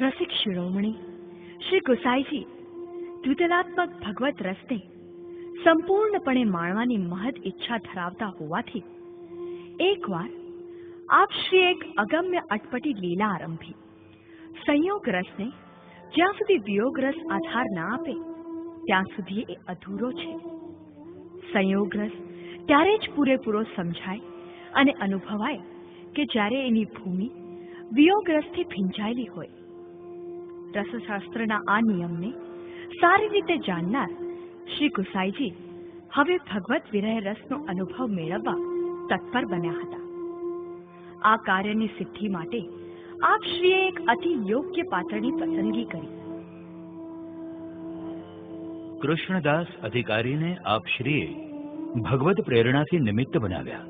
રસિક શિરોમણી શ્રી ગુસાઈજી દ્વિતલાત્મક ભગવત રસને સંપૂર્ણપણે માણવાની મહદ ઈચ્છા ધરાવતા હોવાથી એકવાર આપ શ્રી એક અગમ્ય અટપટી લીલા આરંભી. સંયોગ રસને જ્યાં સુધી વિયોગ રસ આધાર ના આપે ત્યાં સુધી એ અધૂરો છે. સંયોગ રસ ત્યારે જ પૂરેપૂરો સમજાય અને અનુભવાય કે જ્યારે એની ભૂમિ વિયોગ રસથી ભીંજાયેલી હોય. રસશાસ્ત્રના આ નિયમને સારી રીતે જાણનાર શ્રી ગુસાઈજી હવે ભગવત વિરહ રસનો અનુભવ મેળવવા તત્પર બન્યા હતા. આ કાર્યની સિદ્ધિ માટે આપ શ્રીએ એક અતિ યોગ્ય પાત્રની પસંદગી કરી. કૃષ્ણદાસ અધિકારીને આપ શ્રીએ ભગવત પ્રેરણાથી નિમિત્ત બનાવ્યા.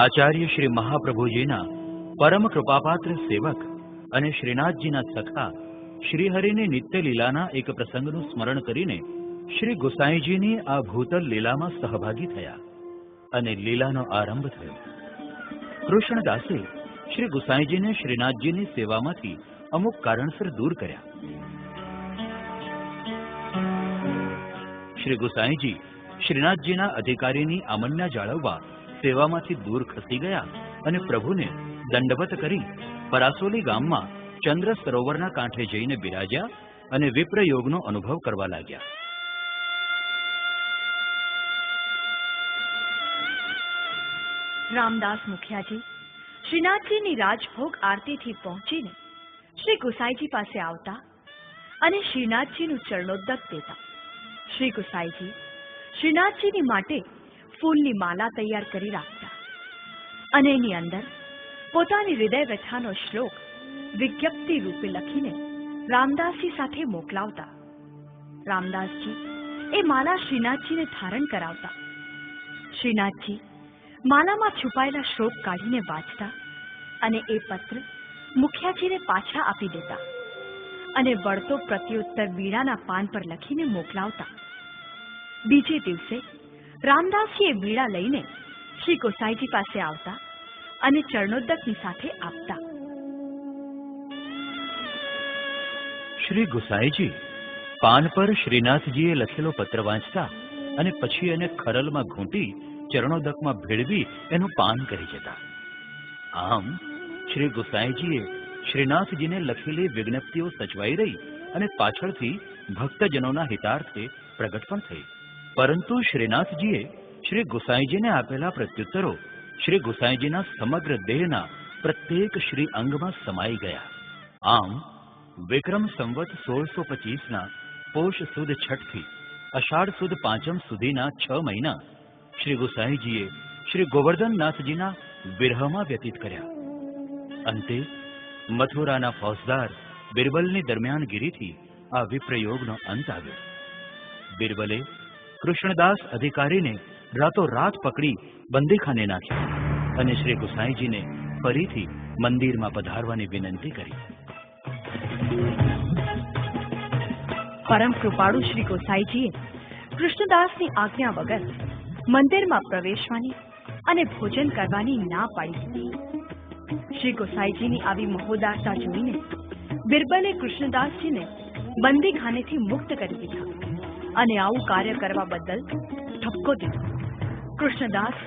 આચાર્ય શ્રી મહાપ્રભુજીના પરમ કૃપાપાત્ર સેવક અને શ્રીનાથજીના સખા શ્રીહરિની નિત્ય લીલાના એક પ્રસંગનું સ્મરણ કરીને શ્રી ગુસાઈજીની આ ભૂતલ લીલામાં સહભાગી થયા અને લીલાનો આરંભ થયો. કૃષ્ણદાસે શ્રી ગુસાઈજીને શ્રીનાથજીની સેવામાંથી અમુક કારણસર દૂર કર્યા. શ્રી ગુસાઈજી શ્રીનાથજીના અધિકારીની આમન્યા જાળવવા સેવામાંથી દૂર ખસી ગયા અને પ્રભુને દંડવત કરી પરાસોલી ગામમાં ચંદ્ર સરોવરના કાંઠે જઈને બિરાજ્યા અને વિપ્રયોગનો અનુભવ કરવા લાગ્યા. રામદાસ મુખિયાજી શ્રીનાથજીની રાજભોગ આરતીથી પહોંચીને શ્રી ગુસાઈજી પાસે આવતા અને શ્રીનાથજીનું ચરણોદક દેતા. શ્રી ગુસાઈજી શ્રીનાથજીની માટે ફૂલની માલા તૈયાર કરી રાખતા અને એની અંદર પોતાની હૃદય વ્યથાનો શ્લોક વિજ્ઞપ્તિ રૂપે લખીને રામદાસજી સાથે મોકલાવતા. રામદાસજી એ માલા શ્રીનાથજીને ધારણ કરાવતા. શ્રીનાથજી માલામાં છુપાયેલા શ્લોક કાઢીને વાંચતા અને એ પત્ર મુખિયાજીને પાછા આપી દેતા અને વળતો પ્રત્યુત્તર બીડાના પાન પર લખીને મોકલાવતા. બીજે દિવસે રામદાસજી એ બીડા લઈને શ્રી ગુસાઈજી પાસે આવતા અને ચરણોદકની સાથે આપતા. શ્રી ગુસાઈજી પાન પર શ્રીનાથજીએ લખેલો પત્ર વાંચતા અને પછી એને ખરલમાં ઘૂંટી ચરણોદકમાં ભેળવી એનું પાન કરી જતા. આમ શ્રી ગુસાઈજીએ શ્રીનાથજીને લખેલી વિજ્ઞપ્તિઓ સચવાઈ રહી અને પાછળથી ભક્તજનોના હિતાર્થે પ્રગટ પણ થઈ. પરંતુ શ્રીનાથજીએ શ્રી ગુસાઈજીને આપેલા પ્રત્યુત્તરો શ્રી ગુસાઈજીના સમગ્ર દેહના પ્રત્યેક શ્રી અંગમાં સમાઈ ગયા. આમ વિક્રમ સંવત 1625ના પોષ સુદ 6 થી અષાઢ સુદ 5 સુધીના 6 મહિના શ્રી ગુસાઈજીએ શ્રી ગોવર્ધનનાથજીના વિરહમાં વ્યતીત કર્યા. અંતે મથુરાના ફૌજદાર બિરબલની દરમિયાનગીરીથી આ વિપ્રયોગનો અંત આવ્યો. બિરબલે કૃષ્ણદાસ અધિકારીને રાતોરાત પકડી બંદીખાને નાખ્યા અને શ્રી ગુસાઈજીને ફરીથી મંદિરમાં પધારવાની વિનંતી કરી. પરમ કૃપાળુ શ્રી ગોસાઈજીએ કૃષ્ણદાસની આજ્ઞા વગર મંદિરમાં પ્રવેશવાની અને ભોજન કરવાની ના પાડી દીધી. શ્રી ગોસાઈજીની આવી મહોદારતા જોઈને બિરબલે કૃષ્ણદાસજીને બંદીખાનેથી મુક્ત કરી દીધા અને આવું કાર્ય કરવા બદલ ઠપકો દીધો. કૃષ્ણદાસ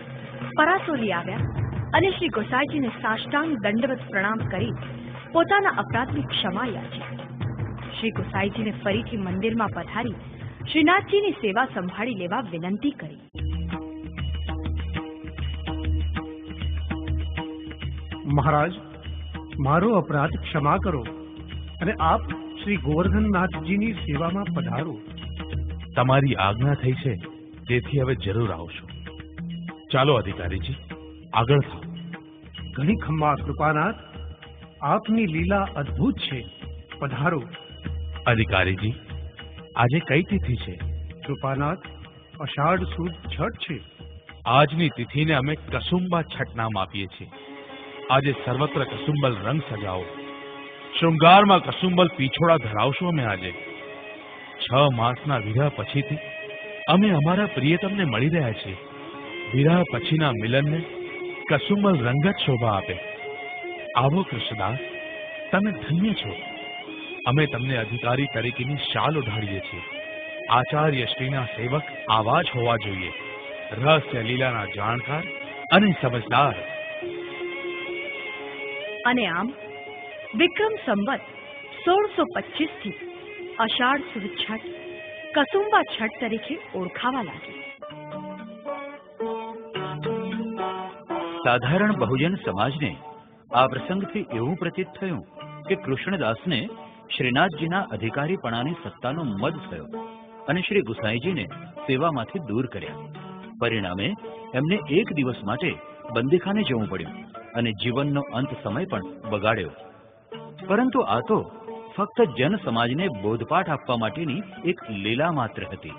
પરાસોલી આવ્યા અને શ્રી ગોસાઈજીને સાષ્ટાંગ દંડવત પ્રણામ કરી પોતાના અપરાધની ક્ષમા યાચી. શ્રી ગોસાઈજીને ફરીથી મંદિરમાં પધારી શ્રીનાથજીની સેવા સંભાળી લેવા વિનંતી કરી. મહારાજ, મારો અપરાધ ક્ષમા કરો અને આપ શ્રી ગોવર્ધનનાથજીની સેવામાં પધારો. તમારી આજ્ઞા થઈ છે તેથી હવે જરૂર આવશો. ચાલો અધિકારીજી, આગળ થાઓ. ઘણી ખમ્મા કૃપાનાથ, આપની લીલા અદ્ભુત છે. પધારો. અધિકારીજી, આજે કઈ તિથિ છે? કૃપાનાથ, અષાઢ સુદ 6 છે. આજની તિથિને અમે કસુંબા છઠ નામ આપીએ છીએ. આજે સર્વત્ર કસુંબલ રંગ સજાવો. શૃંગારમાં કસુંબલ પીછોડા ધરાવશું અમે આજે. 6 માસના વિરહ પછીથી અમે અમારા પ્રિયતમને મળી રહ્યા છીએ. વિરહ પછીના મિલનને કસુંબલ રંગ જ શોભા આપે. આવો કૃષ્ણદાસ, તમે ધન્ય છો. અમે તમને અધિકારી તરીકેની શાલ ઓઢાડીએ છીએ. આચાર્ય શ્રીના સેવક આવા જ હોવા જોઈએ, રહસ્ય લીલાના જાણકાર અને સમજદાર. અને આમ વિક્રમ સંવત 1625 થી અષાઢ સુદ છઠ કસુંબા છઠ તરીકે ઓળખાવા લાગી. સાધારણ બહુજન સમાજને આ પ્રસંગથી એવું પ્રતીત થયું કે કૃષ્ણદાસને શ્રીનાથજીના અધિકારીપણાની સત્તાનો મદ થયો અને શ્રી ગુસાઈજીને સેવામાંથી દૂર કર્યા. પરિણામે એમને એક દિવસ માટે બંદીખાને જવું પડ્યું અને જીવનનો અંત સમય પણ બગાડ્યો. પરંતુ આ તો ફક્ત જન સમાજને બોધપાઠ આપવા માટેની એક લીલા માત્ર હતી.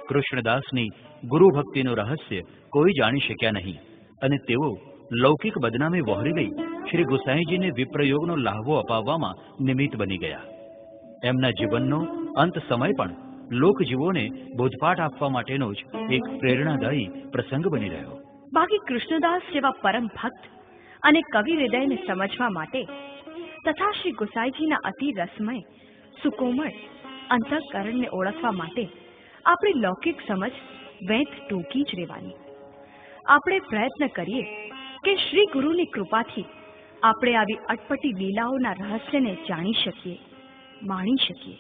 કૃષ્ણદાસની ગુરુ ભક્તિનું રહસ્ય કોઈ જાણી શક્યા નહીં અને તેઓ લૌકિક બદનામી વહોરી લઈ શ્રી ગુસાઈજીને વિપ્રયોગનો લાહવો અપાવવામાં નિમિત્ત બની ગયા. એમના જીવનનો અંત સમય પણ લોકજીવોને બોધપાઠ આપવા માટેનો જ એક પ્રેરણાદાયી પ્રસંગ બની રહ્યો. બાકી કૃષ્ણદાસ જેવા પરમ ભક્ત અને કવિ હૃદયને સમજવા માટે તથા શ્રી ગુસાઈજીના અતિ રસમય સુકોમળ અંતઃકરણને ઓળખવા માટે આપણી લૌકિક સમજ વેત ટૂંકી જ રહેવાની. આપણે પ્રયત્ન કરીએ કે શ્રી ગુરુની કૃપાથી આપણે આવી અટપટી લીલાઓના રહસ્યને જાણી શકીએ, માણી શકીએ.